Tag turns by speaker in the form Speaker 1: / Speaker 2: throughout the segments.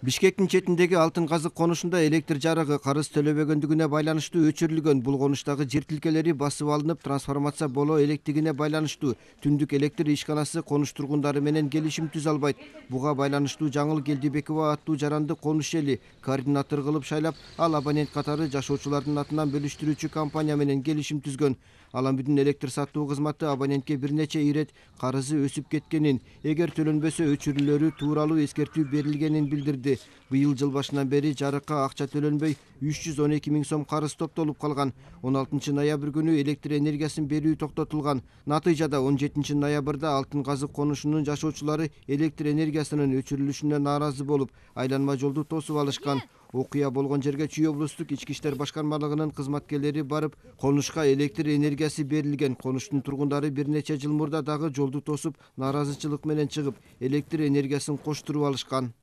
Speaker 1: Бишкектин четиндеги Алтын Казык конушунда электр жарыгы карыз төлөбөгөндүгүнө байланыштуу өчүрүлгөн. Бул конуштагы жер тилкелери басып алынып, трансформация боло электигине байланыштуу түндүк электр ишканасы конуш тургундары менен келишим түзө албайт. Буга байланыштуу Жаңыл Келдибекова аттуу жаранды конуш эли координатор кылып шайлап, ал абонент катары жашоочулардын атынан бөлүштүрүүчү компания менен келишим түзгөн. Аламбүдүн электр сатуу кызматы абонентке бир нече ирет карызы өсүп кеткенин, эгер төлөнбөсө өчүрүлөрү тууралуу эскертүү берилгенин билдирди. Быйыл жыл башынан бери жарыкка акча төлөнбөй 312 миң сом карыз топтолуп калган. 16 ноябрь күнү электр энергиясын берүү токтотулган. Натыйжада 17 ноябрда Алтын Казык конушунун жашоочулары электр энергиясынын өчүрүлүшүнө нааразы болуп, айланма жолду тосуп алышкан. Окуя болгон жерге Чүй облустук ички иштер башкармалыгынын кызматкерлери барып, конушка электр энергиясы берилген. Конуштун тургундары бир нече жыл мурда дагы жолду тосуп, нааразычылык менен чыгып, электр энергиясын коштуруп алышкан.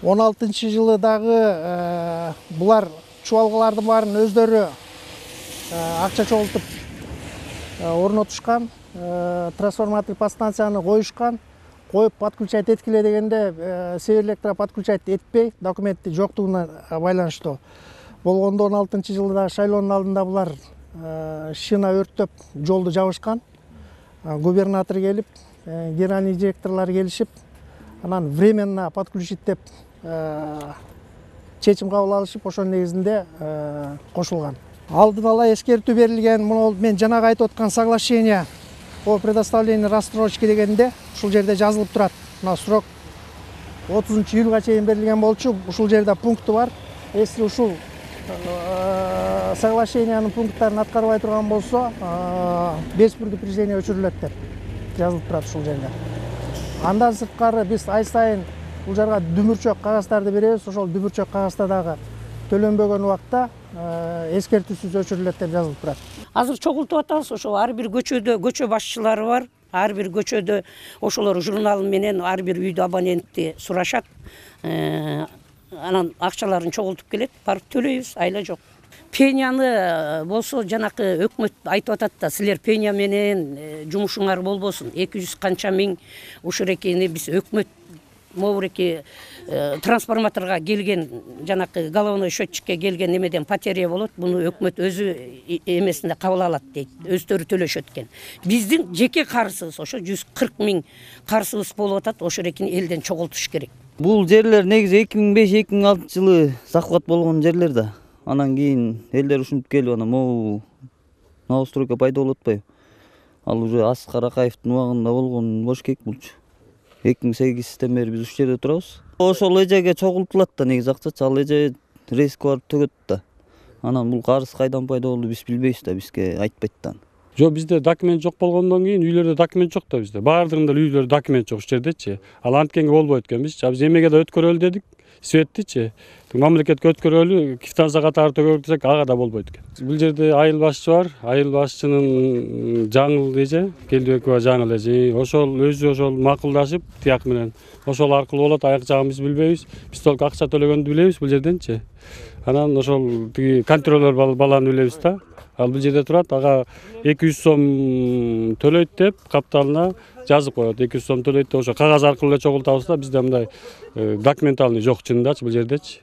Speaker 2: 16-жылы дагы булар чубалгалардын баарын өздөрү акча чогултуп орнотушкан, трансформатор подстанцияны коюшкан. Коюп подключать эткиле дегенде Северлектро подключать этпей, документи жоктугуна байланыштуу болгондо 16-жылы дагы шайлоонун алдында булар шина өрттөп жолду жабышкан. Губернатор келип, генеральный директорлор келишип, анан временно подключить деп чечим кабыл алышып, ошонун негизинде кошулган. Алдын ала эскертүү берилген, муну мен жанагы айтып аткан соглашение о предоставлении рассрочки дегенде ушул жерде жазылып турат. Мына срок 30-июлга чейин берилген болчу. Ушул жерде пункту бар. Если ушул соглашениянын пункттарын аткарбай турган болсо, без предупреждения өчүрүлөт деп жазылып турат ушул жерде. Андан сырткары биз ай сайын бул жерге дүмүрчөк кагаздарды беребиз. Ошол дүмүрчөк кагазда дагы төлөнбөгөн убакта эскертүүсүз өчүрүлөт деп жазылып турат.
Speaker 3: Азыр чогултуп атабыз, ошо ар бир көчөдө көчө башчылары бар. Ар бир көчөдө ошолор журнал менен ар бир үйдө абонентти сурашат. Анан акчаларын чогултуп келет, барып төлөйбүз, айла жок. Пенияны болсо жанакы өкмөт айтып атат да, силер пения менен жумушуңар болбосун. 200 канча миң ушул экени биз өкмөт могуреки трансформаторга келген, жанакы головной счетчикке келген немеден потеря болот. Буну өкмөт өзү эмесинде кабыл алат дейт. Өздөрү төлөшөт экен. Биздин жеке карызыбыз ошо 140 миң карызыбыз болуп атат. Ошол экени элден чогултуш керек.
Speaker 4: Бул жерлер негизи 2005-2006 жылы захват болгон жерлер да. Анан кийин элдер ушинтип келип, анан могу новостройка пайда болуп атпайбы? Ал уже Аскар Акаевдин убагында болгон болуш керек булчу. 2008-тен бери биз ушул жерде турабыз. Ошол эжеге чогултулат да негизи акчачы, ал эже рейске барып төгөт да. Анан бул карыз кайдан пайда болду биз билбейбиз да, бизге айтпайт да.
Speaker 5: Жок, бизде документ жок болгондон кийин үйлөрдө документ жок да бизде. Баардыгында үйлөрдө документ жок ушул жердечи. Ал анткенге болбойт экен биз. Биз эмеге да өткөрөлү дедик, светтичи. Мамлекетке өткөрөлү, квитанция катары төгөлү десек, ага да болбойт экен. Бул жерде айыл башчы бар. Айыл башчынын Жаңыл эже, Келдибекова Жаңыл эже, ошол өзү ошол макулдашып тияк менен. Ошол аркылуу болот, аяк жагын биз билбейбиз. Биз только акча төлөгөндү билебиз бул жерденчи. Анан ошол тиги контролер баланы билебиз да. Ал бул жерде турат, ага 200 сом төлөйт деп капталына жазып коет. 200 сом төлөйт деп ошо кагаз аркылуу чогултабыз да, бизде мындай документальный жок чынындачы бул жердечи.